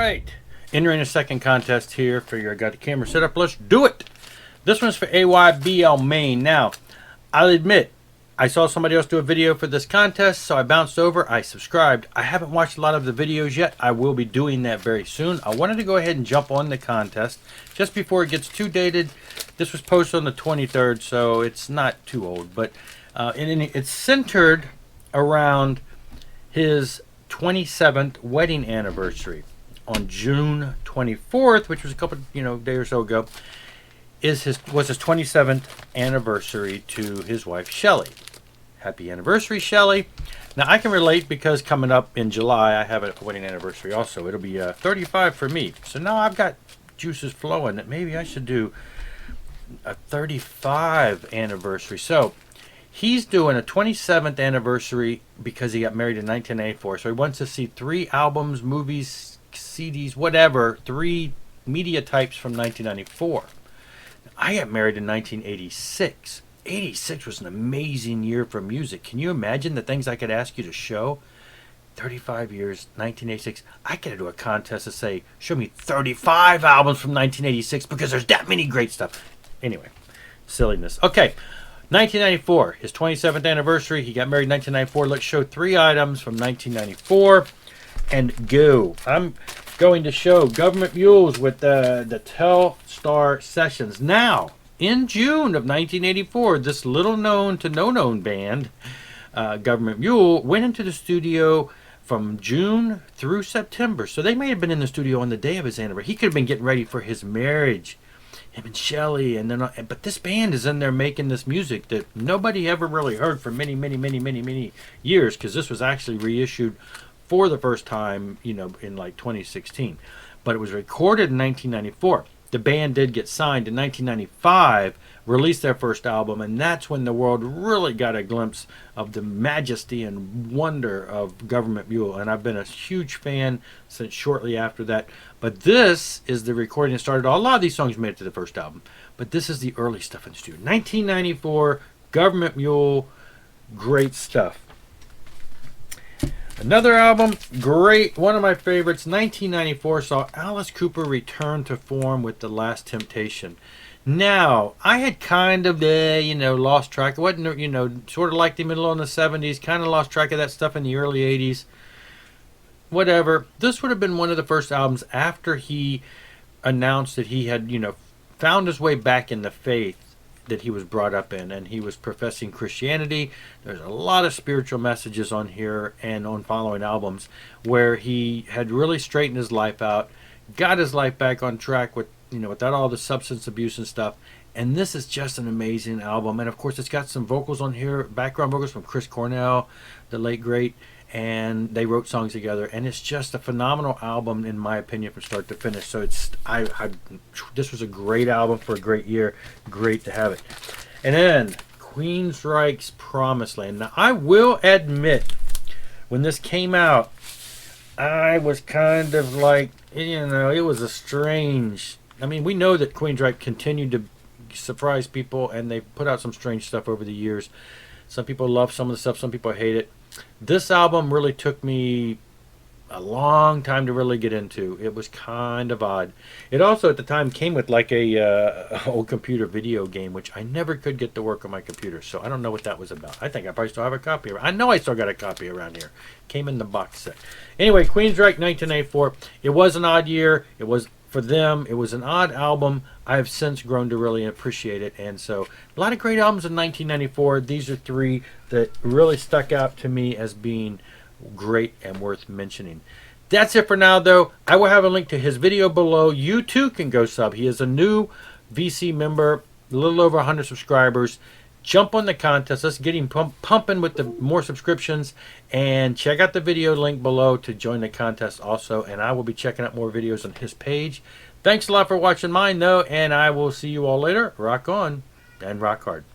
right, entering a second contest here. Figure I got the camera set up. Let's do it. This one's for AYBL Maine. Now, I'll admit, I saw somebody else do a video for this contest, so I bounced over. I subscribed. I haven't watched a lot of the videos yet. I will be doing that very soon. I wanted to go ahead and jump on the contest just before it gets too dated. This was posted on the 23rd, so it's not too old, but it's centered around his 27th wedding anniversary on June 24th, which was a couple, day or so ago. Was his 27th anniversary to his wife Shelly. Happy anniversary, Shelly. Now I can relate because coming up in July I have a wedding anniversary also. It'll be 35 for me. So now I've got juices flowing that maybe I should do a 35 anniversary. So he's doing a 27th anniversary because he got married in 1984. So he wants to see 3 albums, movies, CDs, whatever, 3 media types from 1994. I got married in 1986. 86 was an amazing year for music. Can you imagine the things I could ask you to show? 35 years, 1986. I could do a contest to say, show me 35 albums from 1986 because there's that many great stuff. Anyway, silliness. Okay, 1994, his 27th anniversary. He got married in 1994. Let's show 3 items from 1994 and go. I'm going to show Government Mules with the Telstar Sessions. Now, in June of 1984, this little known to no known band, Government Mule, went into the studio from June through September. So they may have been in the studio on the day of his anniversary. He could have been getting ready for his marriage, him and Shelly, and then. But this band is in there making this music that nobody ever really heard for many years, because this was actually reissued for the first time, in like 2016. But it was recorded in 1994. The band did get signed in 1995, released their first album, and that's when the world really got a glimpse of the majesty and wonder of Government Mule. And I've been a huge fan since shortly after that. But this is the recording that started. A lot of these songs made it to the first album, but this is the early stuff in the studio. 1994, Government Mule, great stuff. Another album, great, one of my favorites, 1994, saw Alice Cooper return to form with The Last Temptation. Now, I had kind of, lost track. I wasn't, sort of liked him in the 70s, kind of lost track of that stuff in the early 80s. Whatever. This would have been one of the first albums after he announced that he had, found his way back in the faith that he was brought up in, and he was professing Christianity. There's a lot of spiritual messages on here and on following albums where he had really straightened his life out, got his life back on track with, without all the substance abuse and stuff. And this is just an amazing album. And of course, it's got some vocals on here, background vocals from Chris Cornell, the late great, and they wrote songs together, and it's just a phenomenal album in my opinion from start to finish. So it's this was a great album for a great year. Great to have it. And then Queensryche's Promised Land. Now I will admit, when this came out, I was kind of like, it was a strange. I mean, we know that Queensryche continued to surprise people, and they've put out some strange stuff over the years. Some people love some of the stuff, some people hate it. This album really took me a long time to really get into. It was kind of odd. It also at the time came with like a old computer video game, which I never could get to work on my computer. So I don't know what that was about. I think I probably still have a copy. I know I still got a copy around here. Came in the box set. Anyway, Queensryche 1984. It was an odd year. It was for them. It was an odd album. I've since grown to really appreciate it. And so a lot of great albums in 1994. These are 3 that really stuck out to me as being great and worth mentioning. That's it for now, though. I will have a link to his video below. You too can go sub. He is a new VC member, a little over 100 subscribers. Jump on the contest. Let's get him pumping with the more subscriptions. And check out the video link below to join the contest also. And I will be checking out more videos on his page. Thanks a lot for watching mine, though. And I will see you all later. Rock on and rock hard.